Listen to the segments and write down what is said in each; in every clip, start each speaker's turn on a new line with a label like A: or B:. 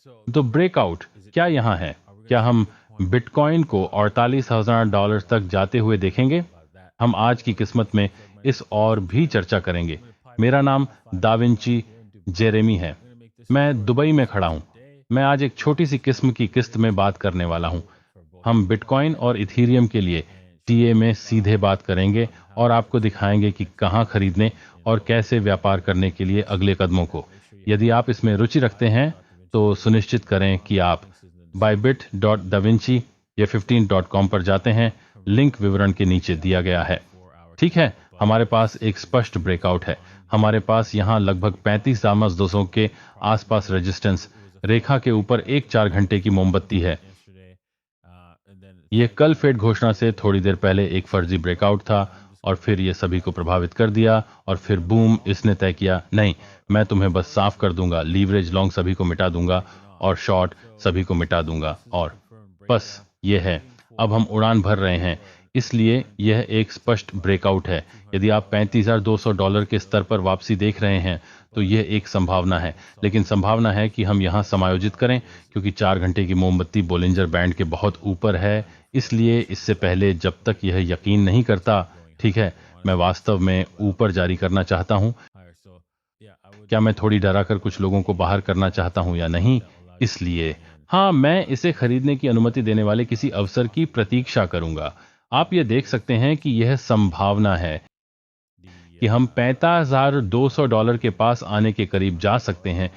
A: तो ब्रेकआउट क्या यहाँ है? क्या हम बिटकॉइन को $48,000 तक जाते हुए देखेंगे? हम आज की किस्मत में इस और भी चर्चा करेंगे। मेरा नाम दाविंची जेरेमी है। मैं दुबई में खड़ा हूँ। मैं आज एक छोटी सी किस्म की किस्त में बात करने वाला हूँ। हम बिटकॉइन और इथीरियम के लिए टीए में सीधे बात करेंगे और आपको दिखाएंगे कि कहाँ खरीदने और कैसे व्यापार करने के लिए अगले कदमों को। यदि आप इसमें रुचि रखते हैं तो सुनिश्चित करें कि आप bybit.davinci या 15.com पर जाते हैं। लिंक विवरण के नीचे दिया गया है। ठीक है, हमारे पास एक स्पष्ट ब्रेकआउट है। हमारे पास यहाँ लगभग 35 दामस 200 के आसपास रेजिस्टेंस रेखा के ऊपर एक 4 घंटे की मोमबत्ती है। यह कल फेड घोषणा से थोड़ी देर पहले एक फर्जी ब्रेकआउट था और फिर यह सभी को प्रभावित कर दिया और फिर बूम, इसने तय किया नहीं, मैं तुम्हें बस साफ कर दूंगा, लीवरेज लॉन्ग सभी को मिटा दूंगा और शॉर्ट सभी को मिटा दूंगा और बस ये है। अब हम उड़ान भर रहे हैं, इसलिए यह एक स्पष्ट ब्रेकआउट है। यदि आप $35,200 के स्तर पर वापसी देख रहे हैं तो यह एक संभावना है, लेकिन संभावना है कि हम यहां समायोजित करें क्योंकि 4 घंटे की मोमबत्ती बोलिंजर बैंड के बहुत ऊपर है। इसलिए इससे पहले जब तक यह यकीन नहीं करता, ठीक है, मैं वास्तव में ऊपर जारी करना चाहता हूं। क्या मैं थोड़ी डरा कर कुछ लोगों को बाहर करना चाहता हूं या नहीं? इसलिए हाँ, मैं इसे खरीदने की अनुमति देने वाले किसी अवसर की प्रतीक्षा करूंगा। आप ये देख सकते हैं कि यह संभावना है कि हम $45,200 के पास आने के करीब जा सकते हैं,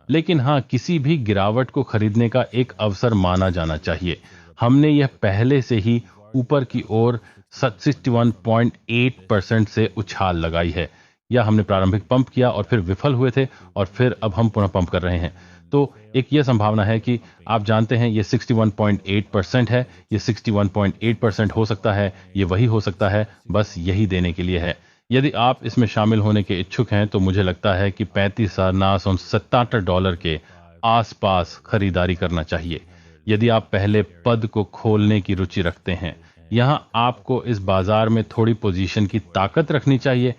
A: लेकिन हाँ, किसी भी गिरावट को खरीदने का एक अवसर माना जाना चाहिए। हमने यह पहले से ही ऊपर की ओर 61.8% से उछाल लगाई है, या हमने प्रारंभिक पंप किया और फिर विफल हुए थे और फिर अब हम पुनः पंप कर रहे हैं। तो एक यह संभावना है कि आप जानते हैं ये 61.8% है, ये 61.8% हो सकता है, ये वही हो सकता है, बस यही देने के लिए है। यदि आप इसमें शामिल होने के इच्छुक हैं तो मुझे लगता है कि $35,977 के आसपास खरीदारी करना चाहिए। यदि आप पहले पद को खोलने की रुचि रखते हैं, यहां आपको इस बाजार में थोड़ी पोजीशन की ताकत रखनी चाहिए।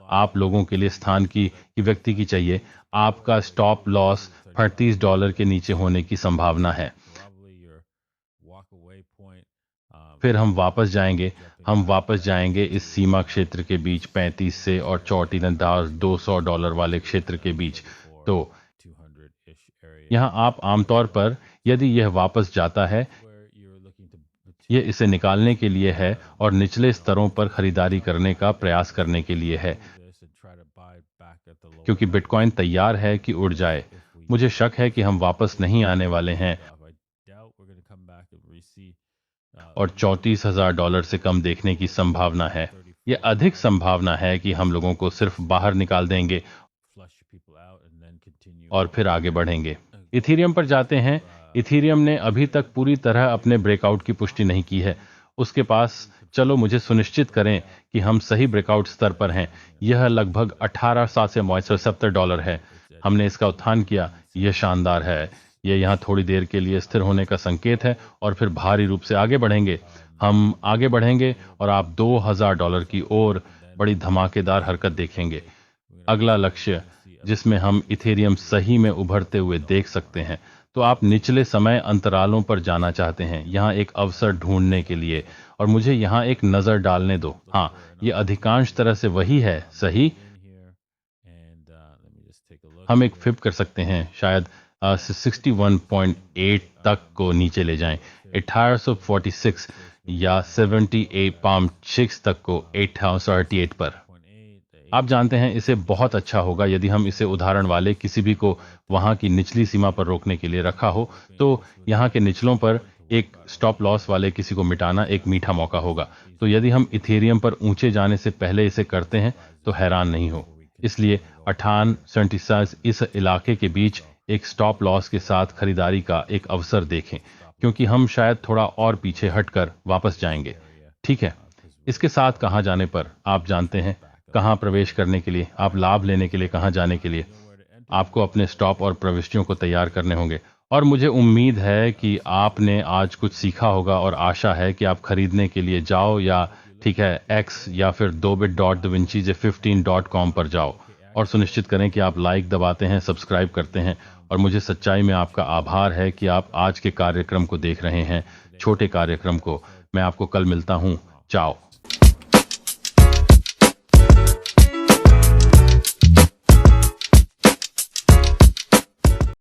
A: आप लोगों के लिए स्थान की व्यक्ति की चाहिए। आपका स्टॉप लॉस $38 के नीचे होने की संभावना है। फिर हम वापस जाएंगे इस सीमा क्षेत्र के बीच 35 से और $34,200 वाले क्षेत्र के बीच। तो यहाँ आप आमतौर पर, यदि यह वापस जाता है, यह इसे निकालने के लिए है और निचले स्तरों पर खरीदारी करने का प्रयास करने के लिए है, क्योंकि बिटकॉइन तैयार है कि उड़ जाए। मुझे शक है कि हम वापस नहीं आने वाले हैं और $34,000 से कम देखने की संभावना है। यह अधिक संभावना है कि हम लोगों को सिर्फ बाहर निकाल देंगे और फिर आगे बढ़ेंगे। इथीरियम पर जाते हैं। इथीरियम ने अभी तक पूरी तरह अपने ब्रेकआउट की पुष्टि नहीं की है। उसके पास, चलो मुझे सुनिश्चित करें कि हम सही ब्रेकआउट स्तर पर हैं। यह लगभग $18,770 है। हमने इसका उत्थान किया। यह शानदार है। यह यहाँ थोड़ी देर के लिए स्थिर होने का संकेत है और फिर भारी रूप से आगे बढ़ेंगे। हम आगे बढ़ेंगे और आप $2,000 की ओर बड़ी धमाकेदार हरकत देखेंगे। अगला लक्ष्य जिसमें हम इथेरियम सही में उभरते हुए देख सकते हैं। तो आप निचले समय अंतरालों पर जाना चाहते हैं, यहाँ एक अवसर ढूंढने के लिए, और मुझे यहाँ एक नजर डालने दो। हाँ, ये अधिकांश तरह से वही है, सही। हम एक फिप कर सकते हैं, शायद 61.8 तक को नीचे ले जाएं, 1846 या 78 पाम 6 तक को 1838 पर। आप जानते हैं इसे बहुत अच्छा होगा यदि हम इसे उदाहरण वाले किसी भी को वहां की निचली सीमा पर रोकने के लिए रखा हो, तो यहाँ के निचलों पर एक स्टॉप लॉस वाले किसी को मिटाना एक मीठा मौका होगा। तो यदि हम इथेरियम पर ऊंचे जाने से पहले इसे करते हैं तो हैरान नहीं हो। इसलिए 1877 इस इलाके के बीच एक स्टॉप लॉस के साथ खरीदारी का एक अवसर देखें, क्योंकि हम शायद थोड़ा और पीछे हटकर वापस जाएंगे। ठीक है, इसके साथ कहां जाने पर, आप जानते हैं कहां प्रवेश करने के लिए, आप लाभ लेने के लिए कहां जाने के लिए, आपको अपने स्टॉप और प्रविष्टियों को तैयार करने होंगे। और मुझे उम्मीद है कि आपने आज कुछ सीखा होगा और आशा है कि आप खरीदने के लिए जाओ, या ठीक है, X या फिर 2bit.davinci15.com पर जाओ और सुनिश्चित करें कि आप लाइक दबाते हैं, सब्सक्राइब करते हैं। और मुझे सच्चाई में आपका आभार है कि आप आज के कार्यक्रम को देख रहे हैं, छोटे कार्यक्रम को। मैं आपको कल मिलता हूँ। चाओ।